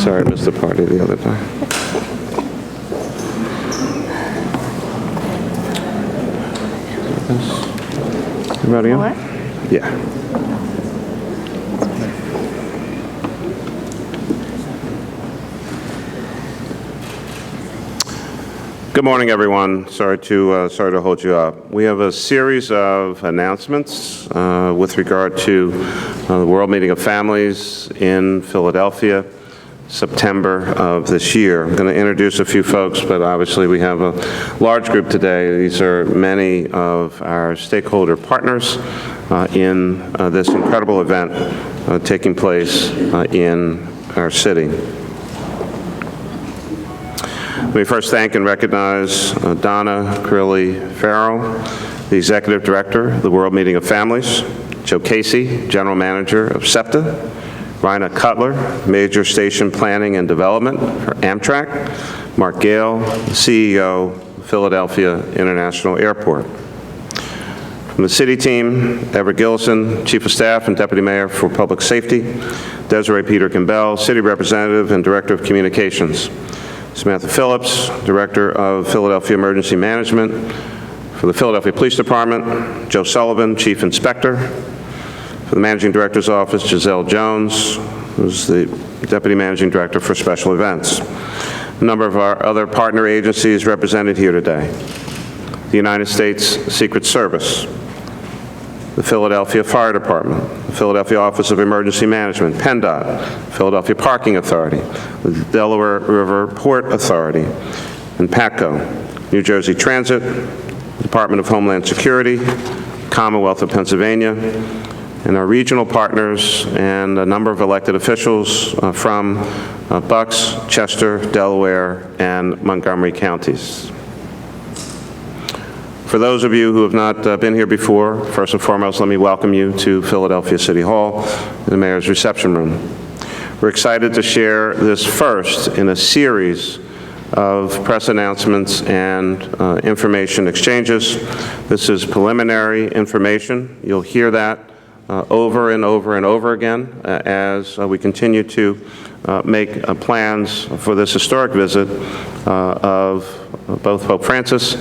Sorry, I missed the party the other day. Everybody on? Yeah. Good morning, everyone. Sorry to hold you up. We have a series of announcements with regard to the World Meeting of Families in Philadelphia, September of this year. I'm going to introduce a few folks, but obviously we have a large group today. These are many of our stakeholder partners in this incredible event taking place in our city. Let me first thank and recognize Donna Crilly-Farrell, the Executive Director of the World Meeting of Families, Joe Casey, General Manager of SEPTA, Rhina Cutler, Major Station Planning and Development for Amtrak, Mark Gale, the CEO of Philadelphia International Airport. From the city team, Everett Gillison, Chief of Staff and Deputy Mayor for Public Safety, Desiree Peter Campbell, City Representative and Director of Communications, Samantha Phillips, Director of Philadelphia Emergency Management for the Philadelphia Police Department, Joe Sullivan, Chief Inspector. For the Managing Director's Office, Giselle Jones, who's the Deputy Managing Director for Special Events. A number of our other partner agencies represented here today. The United States Secret Service, the Philadelphia Fire Department, the Philadelphia Office of Emergency Management, PennDOT, Philadelphia Parking Authority, the Delaware River Port Authority, and PATCO, New Jersey Transit, Department of Homeland Security, Commonwealth of Pennsylvania, and our regional partners and a number of elected officials from Bucks, Chester, Delaware, and Montgomery counties. For those of you who have not been here before, first and foremost, let me welcome you to Philadelphia City Hall, the Mayor's reception room. We're excited to share this first in a series of press announcements and information exchanges. This is preliminary information. You'll hear that over and over and over again as we continue to make plans for this historic visit of both Pope Francis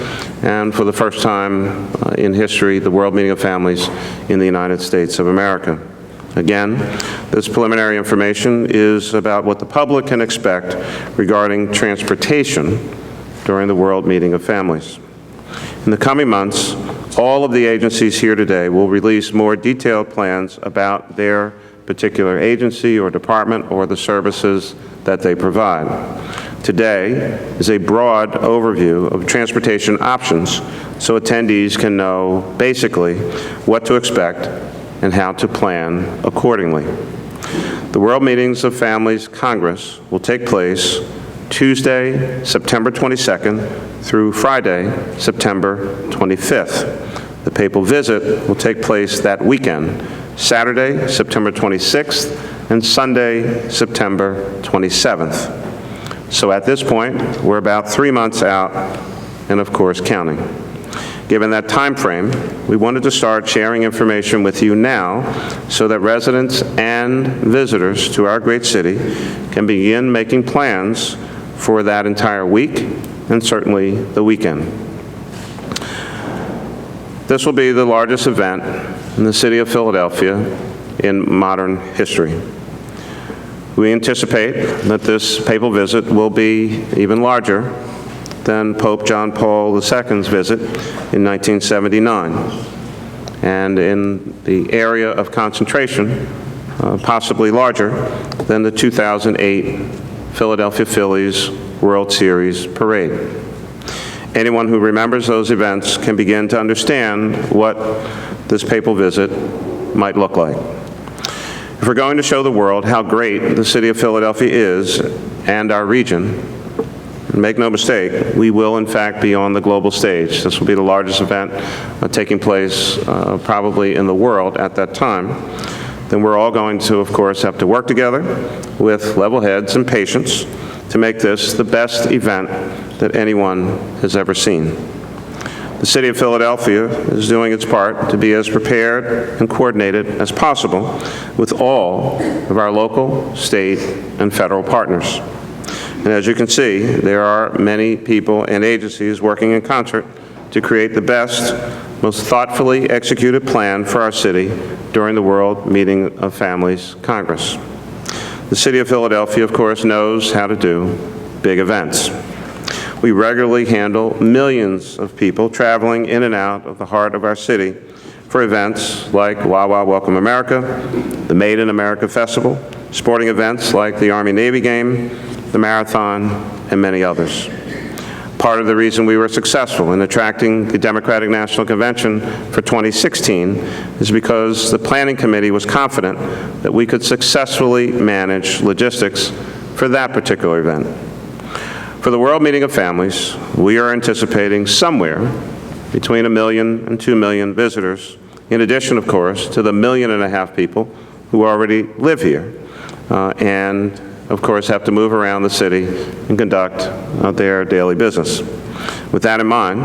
and, for the first time in history, the World Meeting of Families in the United States of America. Again, this preliminary information is about what the public can expect regarding transportation during the World Meeting of Families. In the coming months, all of the agencies here today will release more detailed plans about their particular agency or department or the services that they provide. Today is a broad overview of transportation options so attendees can know basically what to expect and how to plan accordingly. The World Meetings of Families Congress will take place Tuesday, September 22nd through Friday, September 25th. The papal visit will take place that weekend, Saturday, September 26th, and Sunday, September 27th. So at this point, we're about 3 months out, and of course, counting. Given that time frame, we wanted to start sharing information with you now so that residents and visitors to our great city can begin making plans for that entire week and certainly the weekend. This will be the largest event in the city of Philadelphia in modern history. We anticipate that this papal visit will be even larger than Pope John Paul II's visit in 1979, and in the area of concentration, possibly larger than the 2008 Philadelphia Phillies World Series parade. Anyone who remembers those events can begin to understand what this papal visit might look like. If we're going to show the world how great the city of Philadelphia is and our region, make no mistake, we will in fact be on the global stage. This will be the largest event taking place probably in the world at that time. Then we're all going to, of course, have to work together with level heads and patience to make this the best event that anyone has ever seen. The City of Philadelphia is doing its part to be as prepared and coordinated as possible with all of our local, state, and federal partners. And as you can see, there are many people and agencies working in concert to create the best, most thoughtfully executed plan for our city during the World Meeting of Families Congress. The City of Philadelphia, of course, knows how to do big events. We regularly handle millions of people traveling in and out of the heart of our city for events like Wawa Welcome America, the Made in America Festival, sporting events like the Army-Navy game, the Marathon, and many others. Part of the reason we were successful in attracting the Democratic National Convention for 2016 is because the Planning Committee was confident that we could successfully manage logistics for that particular event. For the World Meeting of Families, we are anticipating somewhere between 1 million and 2 million visitors, in addition, of course, to the 1.5 million people who already live here and, of course, have to move around the city and conduct their daily business. With that in mind,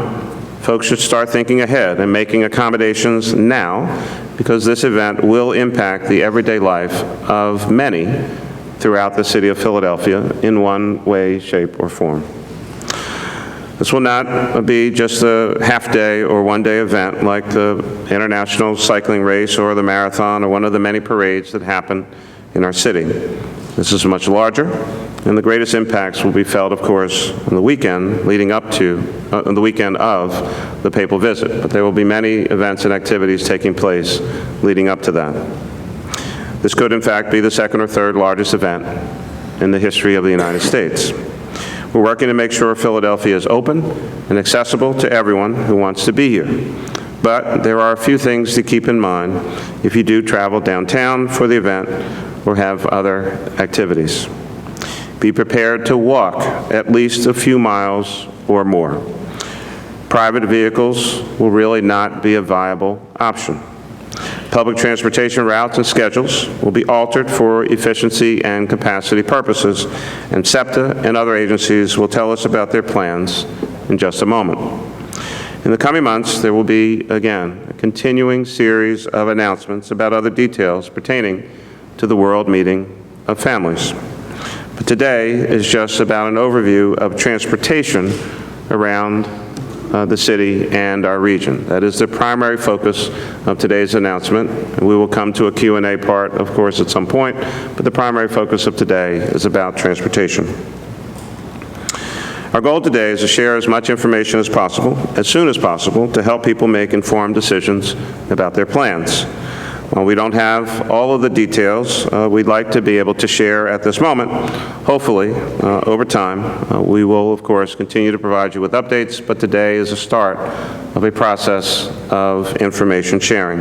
folks should start thinking ahead and making accommodations now, because this event will impact the everyday life of many throughout the city of Philadelphia in one way, shape, or form. This will not be just a half-day or one-day event like the International Cycling Race or the Marathon or one of the many parades that happen in our city. This is much larger, and the greatest impacts will be felt, of course, on the weekend leading up to the weekend of the papal visit. But there will be many events and activities taking place leading up to that. This could, in fact, be the second or third largest event in the history of the United States. We're working to make sure Philadelphia is open and accessible to everyone who wants to be here. But there are a few things to keep in mind if you do travel downtown for the event or have other activities. Be prepared to walk at least a few miles or more. Private vehicles will really not be a viable option. Public transportation routes and schedules will be altered for efficiency and capacity purposes, and SEPTA and other agencies will tell us about their plans in just a moment. In the coming months, there will be, again, a continuing series of announcements about other details pertaining to the World Meeting of Families. But today is just about an overview of transportation around the city and our region. That is the primary focus of today's announcement. We will come to a Q&A part, of course, at some point, but the primary focus of today is about transportation. Our goal today is to share as much information as possible, as soon as possible, to help people make informed decisions about their plans. While we don't have all of the details we'd like to be able to share at this moment, hopefully, over time, we will, of course, continue to provide you with updates, but today is a start of a process of information sharing.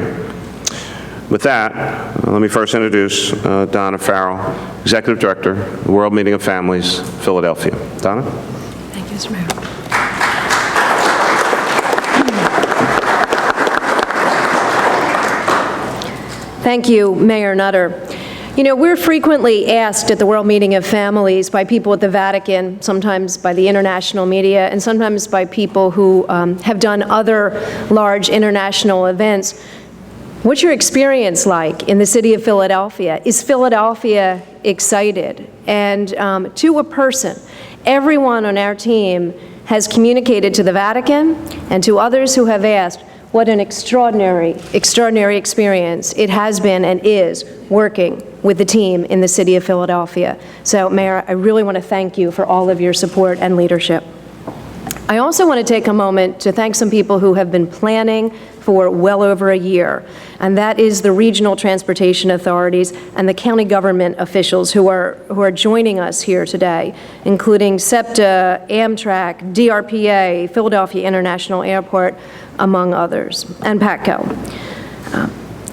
With that, let me first introduce Donna Farrell, Executive Director, World Meeting of Families, Philadelphia. Donna? Thank you, Mr. Mayor. Thank you, Mayor Nutter. You know, we're frequently asked at the World Meeting of Families by people at the Vatican, sometimes by the international media, and sometimes by people who have done other large international events, what's your experience like in the city of Philadelphia? Is Philadelphia excited? And to a person, everyone on our team has communicated to the Vatican and to others who have asked what an extraordinary experience it has been and is working with the team in the city of Philadelphia. So, Mayor, I really want to thank you for all of your support and leadership. I also want to take a moment to thank some people who have been planning for well over a year, and that is the regional transportation authorities and the county government officials who are joining us here today, including SEPTA, Amtrak, DRPA, Philadelphia International Airport, among others, and PATCO.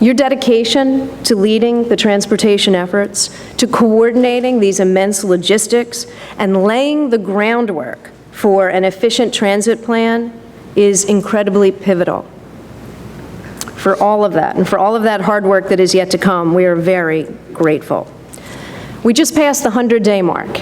Your dedication to leading the transportation efforts, to coordinating these immense logistics, and laying the groundwork for an efficient transit plan is incredibly pivotal. For all of that, and for all of that hard work that is yet to come, we are very grateful. We just passed the 100-day mark.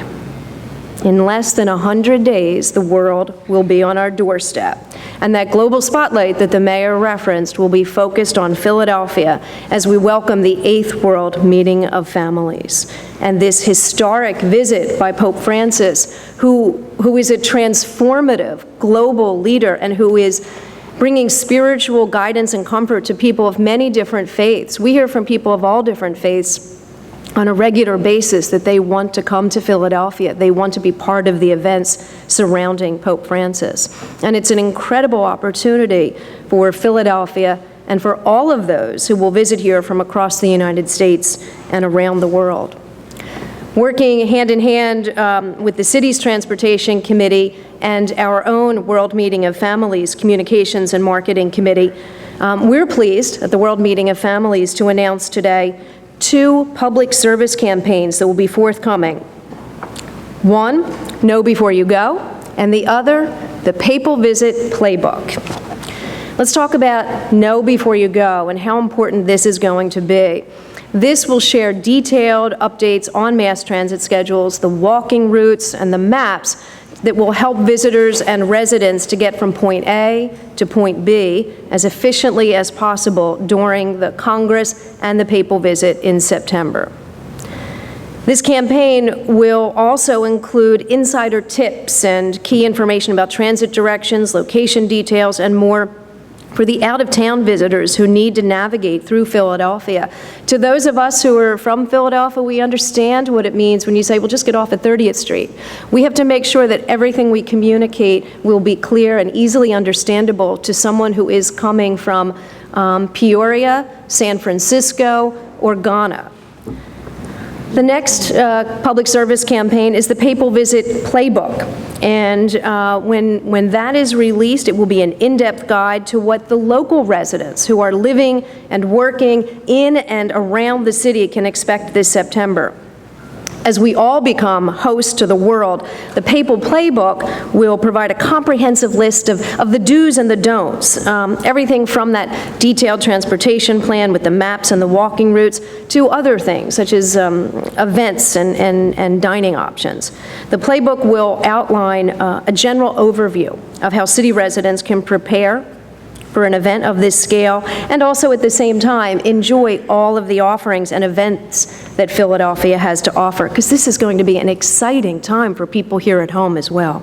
In less than 100 days, the world will be on our doorstep. And that global spotlight that the mayor referenced will be focused on Philadelphia as we welcome the 8th World Meeting of Families. And this historic visit by Pope Francis, who is a transformative global leader and who is bringing spiritual guidance and comfort to people of many different faiths. We hear from people of all different faiths on a regular basis that they want to come to Philadelphia. They want to be part of the events surrounding Pope Francis. And it's an incredible opportunity for Philadelphia and for all of those who will visit here from across the United States and around the world. Working hand in hand with the city's Transportation Committee and our own World Meeting of Families Communications and Marketing Committee, we're pleased at the World Meeting of Families to announce today 2 public service campaigns that will be forthcoming. One, Know Before You Go, and the other, the Papal Visit Playbook. Let's talk about Know Before You Go and how important this is going to be. This will share detailed updates on mass transit schedules, the walking routes, and the maps that will help visitors and residents to get from point A to point B as efficiently as possible during the Congress and the papal visit in September. This campaign will also include insider tips and key information about transit directions, location details, and more for the out-of-town visitors who need to navigate through Philadelphia. To those of us who are from Philadelphia, we understand what it means when you say, well, just get off at 30th Street. We have to make sure that everything we communicate will be clear and easily understandable to someone who is coming from Peoria, San Francisco, or Ghana. The next public service campaign is the Papal Visit Playbook. And when that is released, it will be an in-depth guide to what the local residents who are living and working in and around the city can expect this September. As we all become hosts to the world, the Papal Playbook will provide a comprehensive list of the do's and the don'ts, everything from that detailed transportation plan with the maps and the walking routes to other things, such as events and dining options. The Playbook will outline a general overview of how city residents can prepare for an event of this scale, and also at the same time enjoy all of the offerings and events that Philadelphia has to offer, because this is going to be an exciting time for people here at home as well.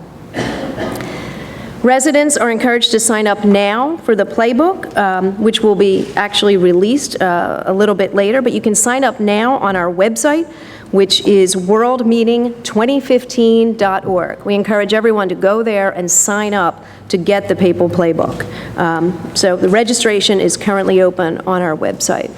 Residents are encouraged to sign up now for the Playbook, which will be actually released a little bit later, but you can sign up now on our website, which is worldmeeting2015.org. We encourage everyone to go there and sign up to get the Papal Playbook. So the registration is currently open on our website.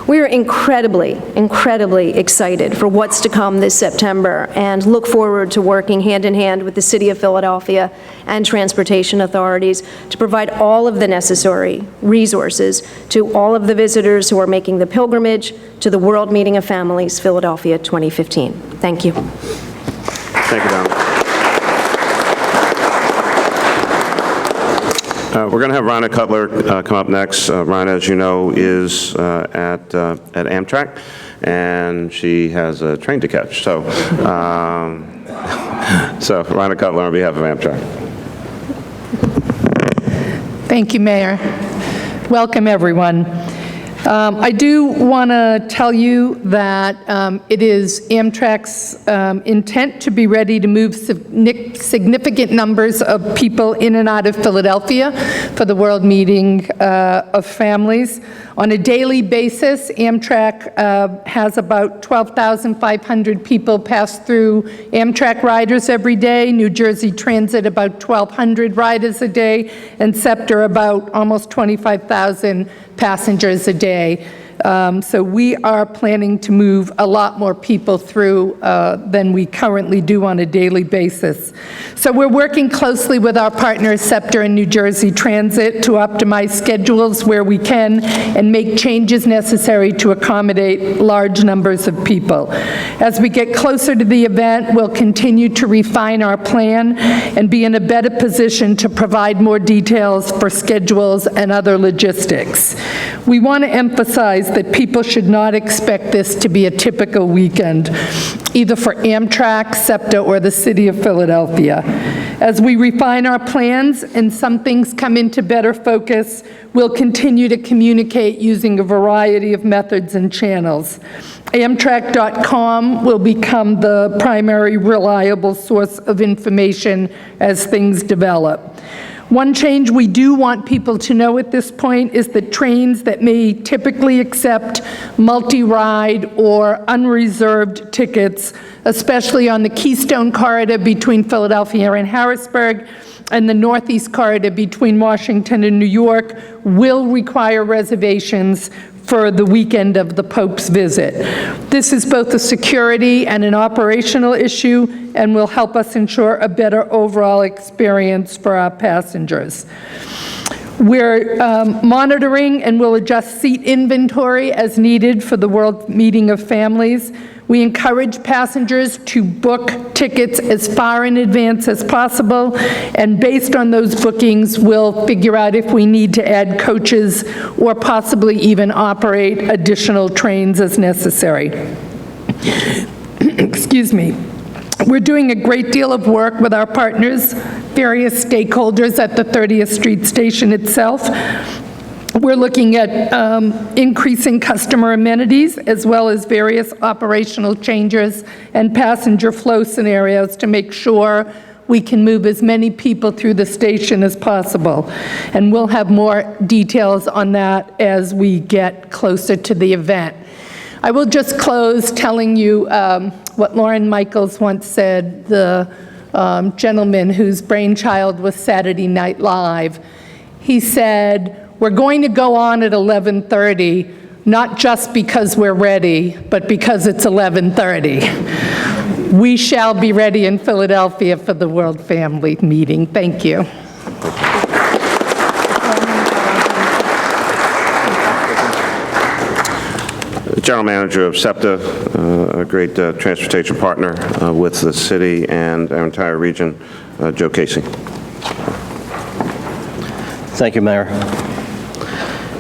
We are incredibly, incredibly excited for what's to come this September and look forward to working hand in hand with the City of Philadelphia and transportation authorities to provide all of the necessary resources to all of the visitors who are making the pilgrimage to the World Meeting of Families, Philadelphia 2015. Thank you. Thank you, Donna. We're going to have Rhonda Cutler come up next. Rhonda, as you know, is at Amtrak, and she has a train to catch. So, so Rhonda Cutler on behalf of Amtrak. Thank you, Mayor. Welcome, everyone. I do want to tell you that it is Amtrak's intent to be ready to move significant numbers of people in and out of Philadelphia for the World Meeting of Families. On a daily basis, Amtrak has about 12,500 people pass through Amtrak riders every day, New Jersey Transit about 1,200 riders a day, and SEPTA about almost 25,000 passengers a day. So we are planning to move a lot more people through than we currently do on a daily basis. So we're working closely with our partners, SEPTA and New Jersey Transit, to optimize schedules where we can and make changes necessary to accommodate large numbers of people. As we get closer to the event, we'll continue to refine our plan and be in a better position to provide more details for schedules and other logistics. We want to emphasize that people should not expect this to be a typical weekend. either for Amtrak, SEPTA, or the City of Philadelphia. As we refine our plans and some things come into better focus, we'll continue to communicate using a variety of methods and channels. Amtrak.com will become the primary reliable source of information as things develop. One change we do want people to know at this point is that trains that may typically accept multi-ride or unreserved tickets, especially on the Keystone Corridor between Philadelphia and Harrisburg and the Northeast Corridor between Washington and New York, will require reservations for the weekend of the Pope's visit. This is both a security and an operational issue and will help us ensure a better overall experience for our passengers. We're monitoring and will adjust seat inventory as needed for the World Meeting of Families. We encourage passengers to book tickets as far in advance as possible, and based on those bookings, we'll figure out if we need to add coaches or possibly even operate additional trains as necessary. Excuse me. We're doing a great deal of work with our partners, various stakeholders at the 30th Street Station itself. We're looking at increasing customer amenities as well as various operational changes and passenger flow scenarios to make sure we can move as many people through the station as possible. And we'll have more details on that as we get closer to the event. I will just close telling you what Lauren Michaels once said, the gentleman whose brainchild was Saturday Night Live. He said, "We're going to go on at 11:30, not just because we're ready, but because it's 11:30. We shall be ready in Philadelphia for the World Family Meeting. Thank you. General Manager of SEPTA, a great transportation partner with the city and our entire region, Joe Casey. Thank you, Mayor.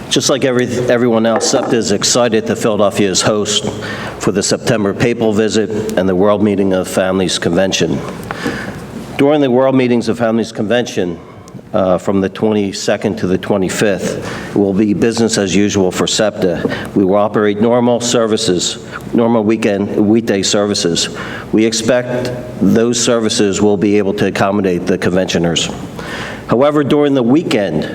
Just like everyone else, SEPTA is excited that Philadelphia is host for the September Papal Visit and the World Meeting of Families Convention. During the World Meetings of Families Convention, from the 22nd to the 25th, it will be business as usual for SEPTA. We will operate normal services, normal weekday services. We expect those services will be able to accommodate the conventioners. However, during the weekend,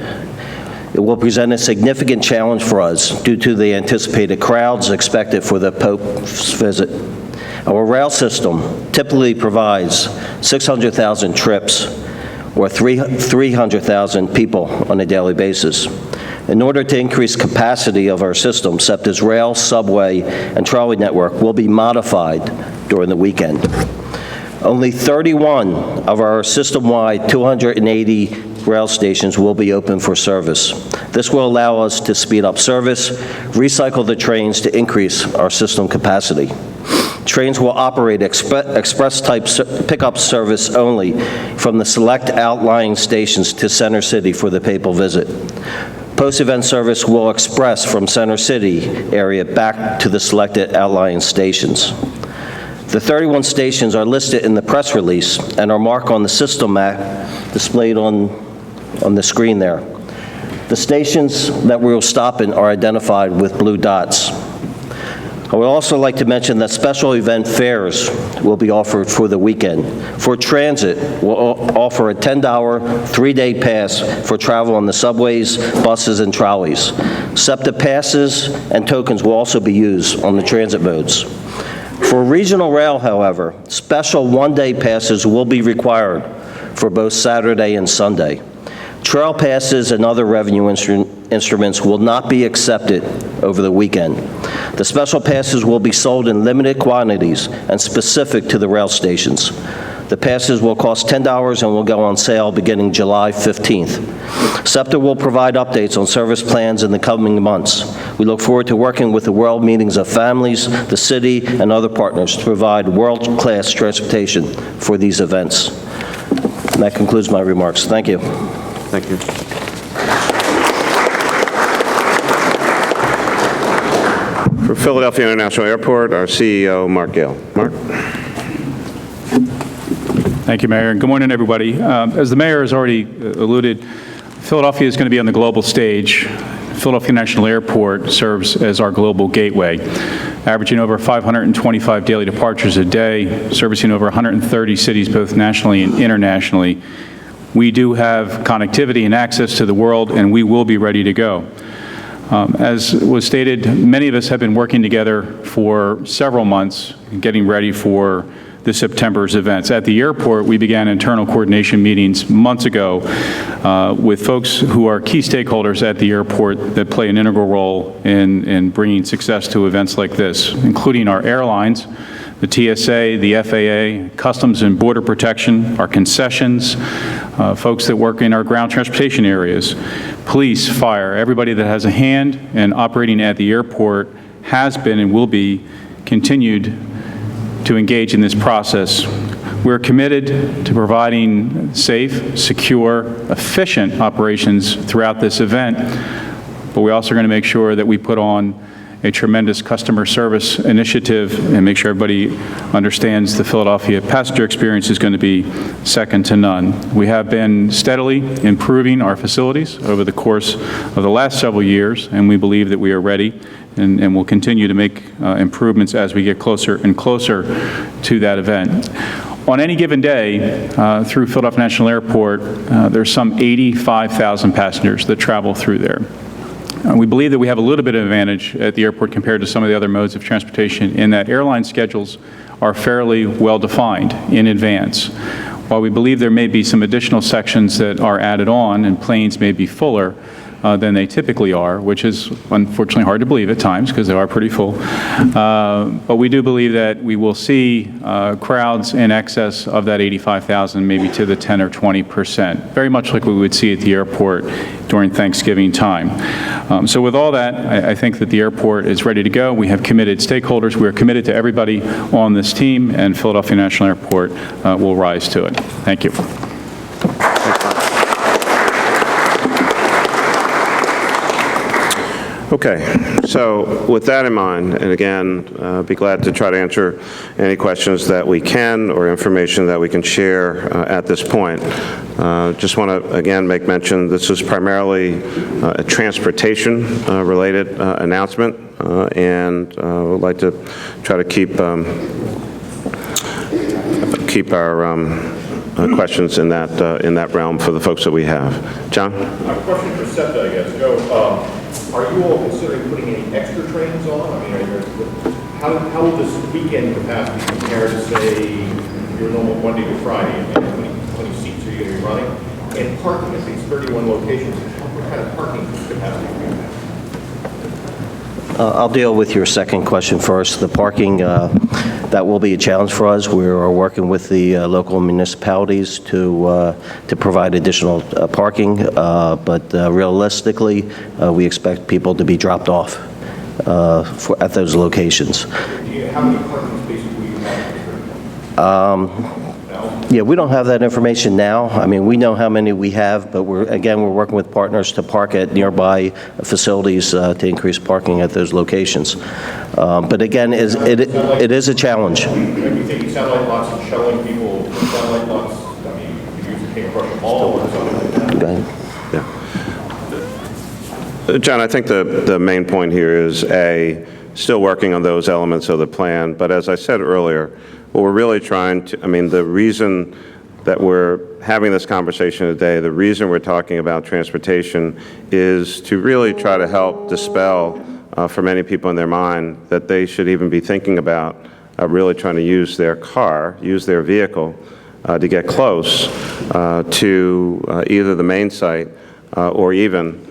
it will present a significant challenge for us due to the anticipated crowds expected for the Pope's visit. Our rail system typically provides 600,000 trips or 300,000 people on a daily basis. In order to increase capacity of our system, SEPTA's rail, subway, and trolley network will be modified during the weekend. Only 31 of our system-wide 280 rail stations will be open for service. This will allow us to speed up service, recycle the trains to increase our system capacity. Trains will operate express-type pickup service only from the select outlying stations to Center City for the Papal Visit. Post-event service will express from Center City area back to the selected outlying stations. The 31 stations are listed in the press release and are marked on the system map displayed on the screen there. The stations that we will stop in are identified with blue dots. I would also like to mention that special event fares will be offered for the weekend. For transit, we'll offer a $10 3-day pass for travel on the subways, buses, and trolleys. SEPTA passes and tokens will also be used on the transit modes. For regional rail, however, special 1-day passes will be required for both Saturday and Sunday. Trail passes and other revenue instruments will not be accepted over the weekend. The special passes will be sold in limited quantities and specific to the rail stations. The passes will cost $10 and will go on sale beginning July 15th. SEPTA will provide updates on service plans in the coming months. We look forward to working with the World Meetings of Families, the city, and other partners to provide world-class transportation for these events. And that concludes my remarks. Thank you. Thank you. For Philadelphia International Airport, our CEO, Mark Gale. Mark? Thank you, Mayor, and good morning, everybody. As the Mayor has already alluded, Philadelphia is going to be on the global stage. Philadelphia National Airport serves as our global gateway, averaging over 525 daily departures a day, servicing over 130 cities both nationally and internationally. We do have connectivity and access to the world, and we will be ready to go. As was stated, many of us have been working together for several months, getting ready for this September's events. At the airport, we began internal coordination meetings months ago with folks who are key stakeholders at the airport that play an integral role in bringing success to events like this, including our airlines, the TSA, the FAA, Customs and Border Protection, our concessions, folks that work in our ground transportation areas, police, fire, everybody that has a hand in operating at the airport has been and will be continued to engage in this process. We're committed to providing safe, secure, efficient operations throughout this event, but we also are going to make sure that we put on a tremendous customer service initiative and make sure everybody understands the Philadelphia passenger experience is going to be second to none. We have been steadily improving our facilities over the course of the last several years, and we believe that we are ready and will continue to make improvements as we get closer and closer to that event. On any given day, through Philadelphia National Airport, there's some 85,000 passengers that travel through there. We believe that we have a little bit of advantage at the airport compared to some of the other modes of transportation in that airline schedules are fairly well defined in advance. While we believe there may be some additional sections that are added on and planes may be fuller than they typically are, which is unfortunately hard to believe at times because they are pretty full. But we do believe that we will see crowds in excess of that 85,000, maybe to the 10 or 20%, very much like we would see at the airport during Thanksgiving time. So with all that, I think that the airport is ready to go. We have committed stakeholders. We are committed to everybody on this team, and Philadelphia National Airport will rise to it. Thank you. Okay, so with that in mind, and again, be glad to try to answer any questions that we can or information that we can share at this point. Just want to, again, make mention this is primarily a transportation-related announcement, and would like to try to keep our questions in that realm for the folks that we have. John? A question for SEPTA, I guess. Joe, are you all considering putting any extra trains on? I mean, how will this weekend capacity compare to, say, your normal Monday to Friday? And how many seats are you going to be running? And parking at these 31 locations, what kind of parking capacity do you have? I'll deal with your second question first. The parking, that will be a challenge for us. We are working with the local municipalities to provide additional parking, but realistically, we expect people to be dropped off at those locations. How many parking spaces will you have? Yeah, we don't have that information now. I mean, we know how many we have, but we're working with partners to park at nearby facilities to increase parking at those locations. But again, it is a challenge. Do you think you sound like lots of shuttling people, sound like lots, I mean, you came across the mall or something like that? Go ahead. Yeah. John, I think the main point here is, still working on those elements of the plan, but as I said earlier, what we're really trying to, I mean, the reason that we're having this conversation today, the reason we're talking about transportation is to really try to help dispel for many people in their mind that they should even be thinking about really trying to use their car, use their vehicle to get close to either the main site or even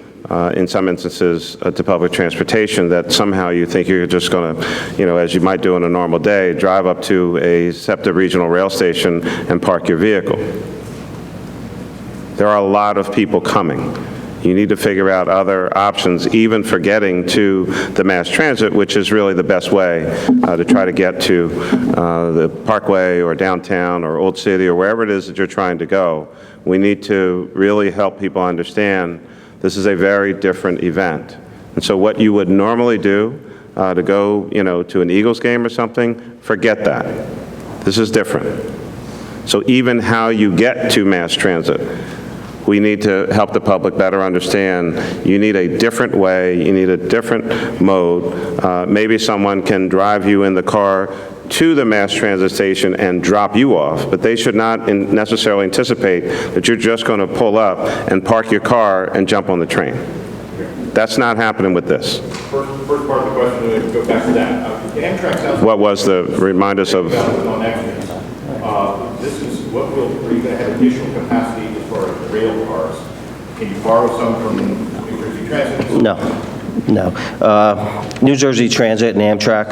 in some instances to public transportation, that somehow you think you're just going to, as you might do on a normal day, drive up to a SEPTA regional rail station and park your vehicle. There are a lot of people coming. You need to figure out other options, even for getting to the mass transit, which is really the best way to try to get to the Parkway or downtown or Old City or wherever it is that you're trying to go. We need to really help people understand this is a very different event. And so what you would normally do to go, to an Eagles game or something, forget that. This is different. So even how you get to mass transit, we need to help the public better understand you need a different way, you need a different mode. Maybe someone can drive you in the car to the mass transit station and drop you off, but they should not necessarily anticipate that you're just going to pull up and park your car and jump on the train. That's not happening with this. First part of the question, go back to that. Amtrak sounds. What was the, remind us of? On extras. This is, what will, are you going to have additional capacity as far as rail cars? Can you borrow some from New Jersey Transit? No. New Jersey Transit and Amtrak,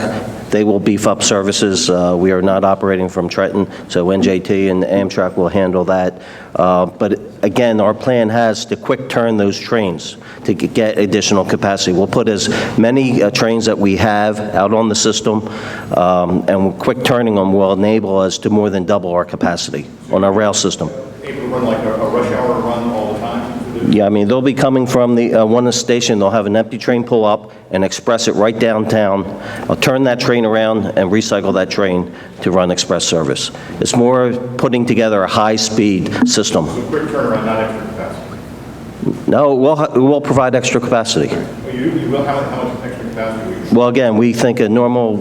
they will beef up services. We are not operating from Trenton, so NJT and Amtrak will handle that. But again, our plan has to quick turn those trains to get additional capacity. We'll put as many trains that we have out on the system, and quick turning them will enable us to more than double our capacity on our rail system. Able to run like a rush hour run all the time? Yeah, I mean, they'll be coming from the one station, they'll have an empty train pull up and express it right downtown. I'll turn that train around and recycle that train to run express service. It's more putting together a high-speed system. So quick turnaround, not extra capacity? No, we'll provide extra capacity. You will, how much extra capacity? Well, again, we think a normal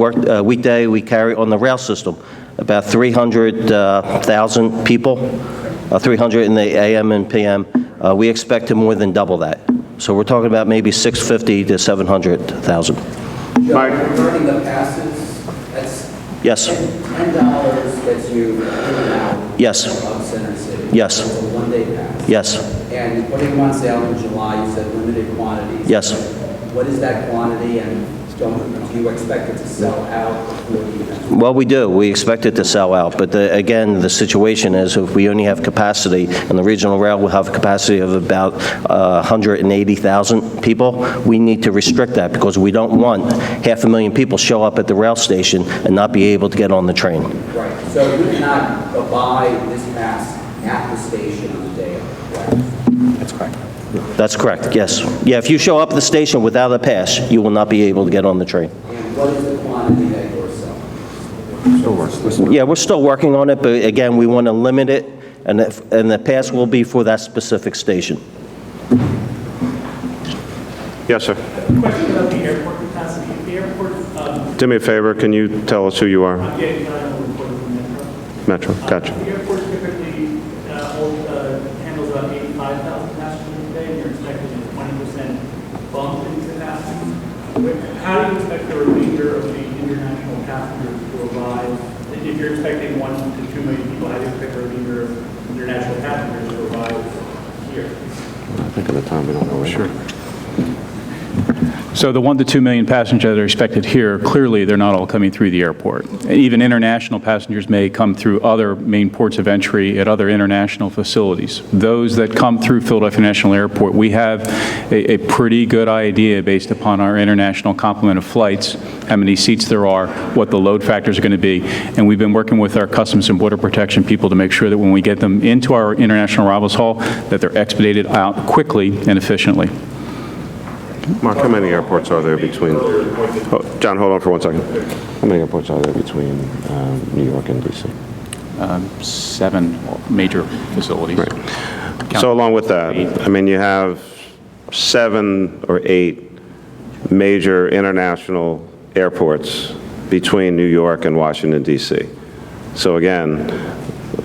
weekday we carry on the rail system about 300,000 people, 300 in the AM and PM. We expect to more than double that. So we're talking about maybe 650 to 700,000. Mike? Regarding the passes, that's Yes. $10 gets you in and out Yes. of Center City. Yes. It's a one-day pass. Yes. And putting them on sale in July, you said limited quantities. Yes. What is that quantity, and do you expect it to sell out before the event? Well, we do. We expect it to sell out. But again, the situation is if we only have capacity, and the regional rail will have a capacity of about 180,000 people, we need to restrict that because we don't want 500,000 people show up at the rail station and not be able to get on the train. Right. So you cannot buy this pass at the station on the day of, right? That's correct. That's correct, yes. Yeah, if you show up at the station without a pass, you will not be able to get on the train. And what is the quantity that you're selling? Yeah, we're still working on it, but again, we want to limit it, and the pass will be for that specific station. Yes, sir. Question about the airport capacity. The airport, Do me a favor, can you tell us who you are? I'm a reporter from Metro. Metro, gotcha. The airport typically handles about 85,000 passengers a day, and you're expecting a 20% bump in capacity. How do you expect the remainder of the international passengers to arrive? If you're expecting 1 to 2 million people, how do you expect the remainder of international passengers to arrive here? I think at the time, we don't know. Sure. So the 1 to 2 million passengers that are expected here, clearly they're not all coming through the airport. Even international passengers may come through other main ports of entry at other international facilities. Those that come through Philadelphia National Airport, we have a pretty good idea based upon our international complement of flights, how many seats there are, what the load factors are going to be, and we've been working with our Customs and Border Protection people to make sure that when we get them into our international arrivals hall, that they're expedited out quickly and efficiently. Mark, how many airports are there between, John, hold on for 1 second. How many airports are there between New York and DC? 7 major facilities. Right. So along with that, I mean, you have 7 or 8 major international airports between New York and Washington, D.C. So again,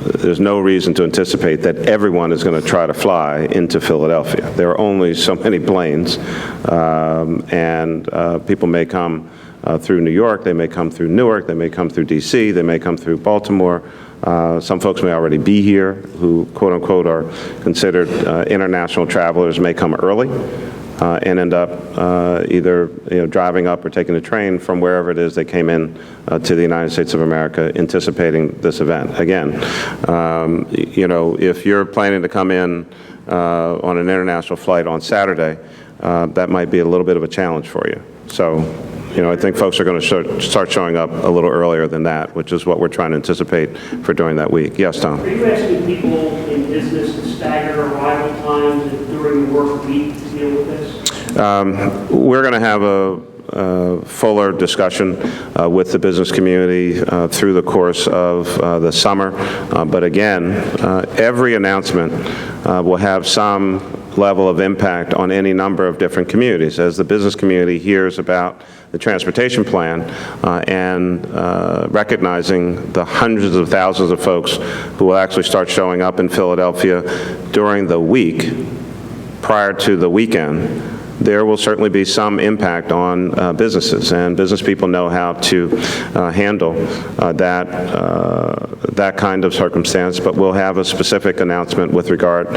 there's no reason to anticipate that everyone is going to try to fly into Philadelphia. There are only so many planes, and people may come through New York, they may come through Newark, they may come through D.C., they may come through Baltimore. Some folks may already be here who, quote unquote, are considered international travelers, may come early and end up either driving up or taking a train from wherever it is they came in to the United States of America anticipating this event. Again, if you're planning to come in on an international flight on Saturday, that might be a little bit of a challenge for you. So, I think folks are going to start showing up a little earlier than that, which is what we're trying to anticipate for during that week. Yes, Tom? Are you asking people in business to stagger arrival times during the work week to deal with this? We're going to have fuller discussion with the business community through the course of the summer. But again, every announcement will have some level of impact on any number of different communities. As the business community hears about the transportation plan and recognizing the hundreds of thousands of folks who will actually start showing up in Philadelphia during the week prior to the weekend, there will certainly be some impact on businesses, and business people know how to handle that kind of circumstance, but we'll have a specific announcement with regard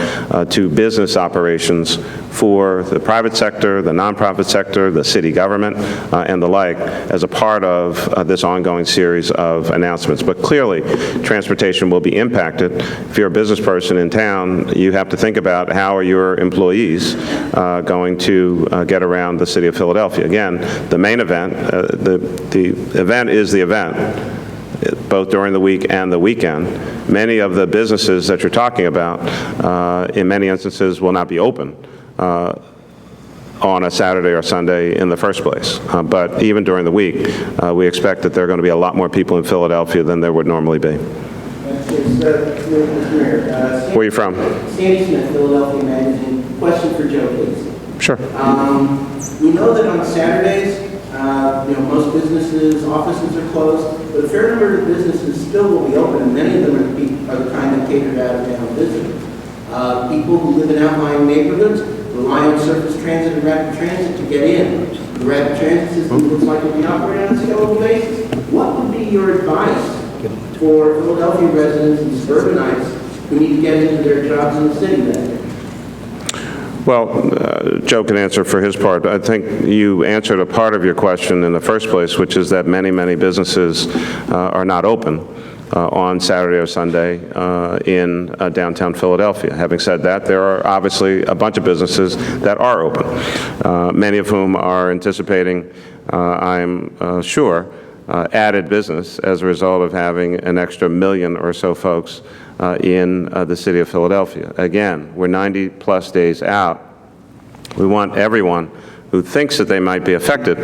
to business operations for the private sector, the nonprofit sector, the city government, and the like, as a part of this ongoing series of announcements. But clearly, transportation will be impacted. If you're a business person in town, you have to think about how are your employees going to get around the city of Philadelphia. Again, the main event, the event is the event, both during the week and the weekend. Many of the businesses that you're talking about, in many instances, will not be open on a Saturday or Sunday in the first place. But even during the week, we expect that there are going to be a lot more people in Philadelphia than there would normally be. Where are you from? Sandy Smith, Philadelphia Magazine. Question for Joe, please. Sure. We know that on Saturdays, most businesses, offices are closed, but a fair number of businesses still will be open, and many of them are the kind that cater to out-of-town visitors. People who live in outlying neighborhoods rely on surface transit and rapid transit to get in. The rapid transit system looks like it'll be operating on a scalable basis. What would be your advice for Philadelphia residents and suburbanites who need to get into their jobs in the city that day? Well, Joe can answer for his part. I think you answered a part of your question in the first place, which is that many, many businesses are not open on Saturday or Sunday in downtown Philadelphia. Having said that, there are obviously a bunch of businesses that are open, many of whom are anticipating, I'm sure, added business as a result of having an extra million or so folks in the city of Philadelphia. Again, we're 90-plus days out. We want everyone who thinks that they might be affected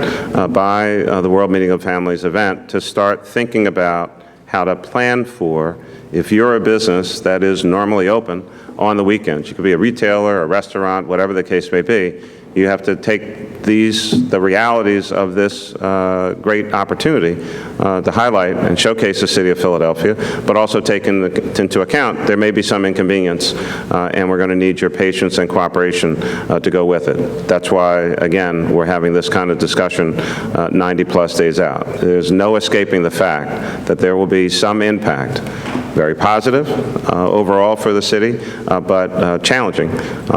by the World Meeting of Families event to start thinking about how to plan for, if you're a business that is normally open on the weekends. You could be a retailer, a restaurant, whatever the case may be. You have to take the realities of this great opportunity to highlight and showcase the city of Philadelphia, but also take into account there may be some inconvenience, and we're going to need your patience and cooperation to go with it. That's why, again, we're having this kind of discussion 90-plus days out. There's no escaping the fact that there will be some impact, very positive overall for the city, but challenging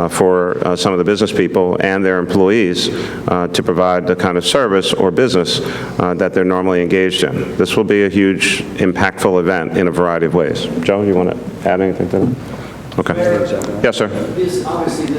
for some of the business people and their employees to provide the kind of service or business that they're normally engaged in. This will be a huge, impactful event in a variety of ways. Joe, you want to add anything to that? Okay. Yes, sir.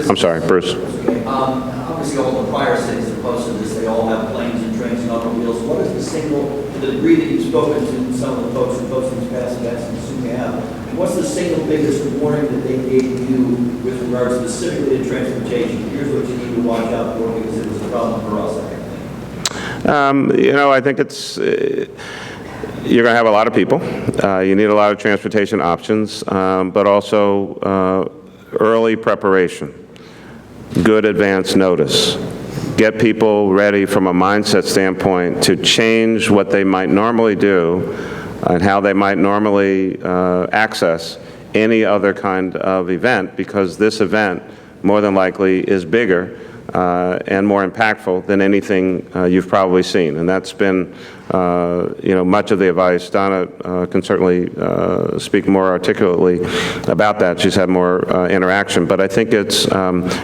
I'm sorry, Bruce. Okay. Obviously, all the prior cities that posted this, they all have planes and trains and automobiles. What is the single, to the degree that you've spoken to some of the folks who posted these past events and soon have, what's the single biggest warning that they gave you with regards specifically to transportation? Here's what you need to watch out for because it was a problem for us, I think. I think it's... You're going to have a lot of people. You need a lot of transportation options, but also early preparation, good advance notice. Get people ready from a mindset standpoint to change what they might normally do and how they might normally access any other kind of event, because this event more than likely is bigger and more impactful than anything you've probably seen. And that's been, much of the advice. Donna can certainly speak more articulately about that. She's had more interaction. But I think it's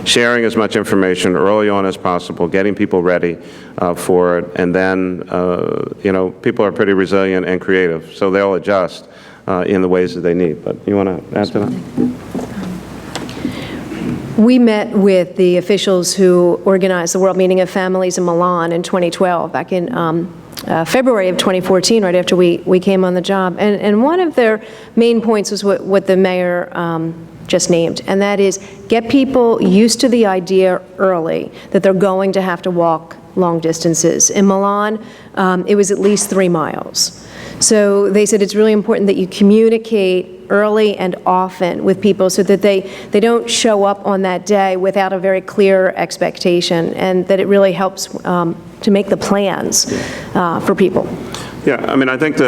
sharing as much information early on as possible, getting people ready for it, and then, people are pretty resilient and creative, so they'll adjust in the ways that they need. But you want to add to that? We met with the officials who organized the World Meeting of Families in Milan in 2012, back in February of 2014, right after we came on the job. And one of their main points was what the mayor just named, and that is get people used to the idea early that they're going to have to walk long distances. In Milan, it was at least 3 miles. So they said it's really important that you communicate early and often with people so that they don't show up on that day without a very clear expectation, and that it really helps to make the plans for people. Yeah, I mean, I think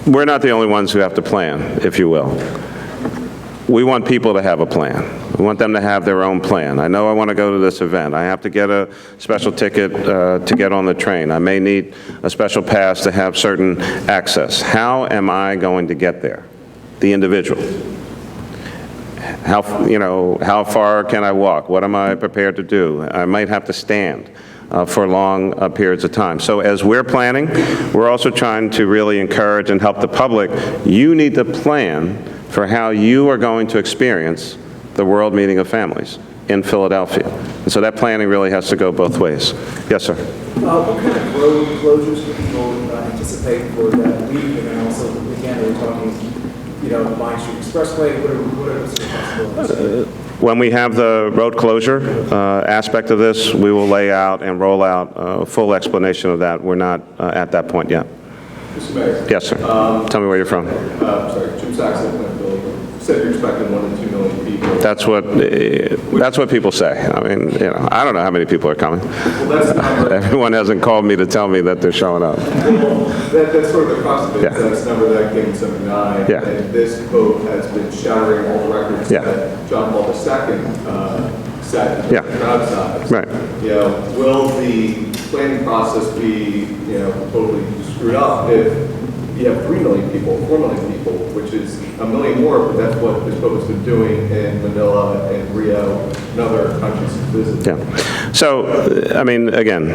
we're not the only ones who have to plan, if you will. We want people to have a plan. We want them to have their own plan. I know I want to go to this event. I have to get a special ticket to get on the train. I may need a special pass to have certain access. How am I going to get there? The individual. How far can I walk? What am I prepared to do? I might have to stand for long periods of time. So as we're planning, we're also trying to really encourage and help the public. You need to plan for how you are going to experience the World Meeting of Families in Philadelphia. And so that planning really has to go both ways. Yes, sir. What kind of road closures do people anticipate for that week? And then also, again, we're talking, Vine Street Expressway, what are the possibilities? When we have the road closure aspect of this, we will lay out and roll out a full explanation of that. We're not at that point yet. Mr. Mayor. Yes, sir. Tell me where you're from. Sorry, Jim Saxon, Plainfield. You said you're expecting 1 to 2 million people. That's what people say. I mean, I don't know how many people are coming. Well, that's the number. Everyone hasn't called me to tell me that they're showing up. Well, that's sort of the approximate number that came in 79. Yeah. And this vote has been shattering all the records that John Paul II set in the crowd size. Right. Will the planning process be, totally screwed up if you have 3 million people, 4 million people, which is a million more, but that's what this vote has been doing in Manila and Rio and other countries visited. Yeah. So, I mean, again,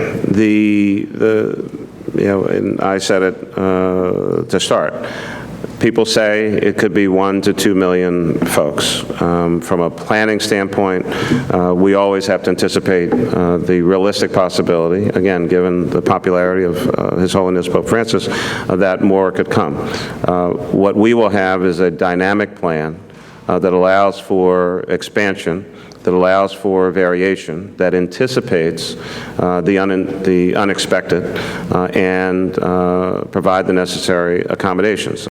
and I said it to start. People say it could be 1 to 2 million folks. From a planning standpoint, we always have to anticipate the realistic possibility, again, given the popularity of His Holiness Pope Francis, that more could come. What we will have is a dynamic plan that allows for expansion, that allows for variation, that anticipates the unexpected, and provide the necessary accommodations.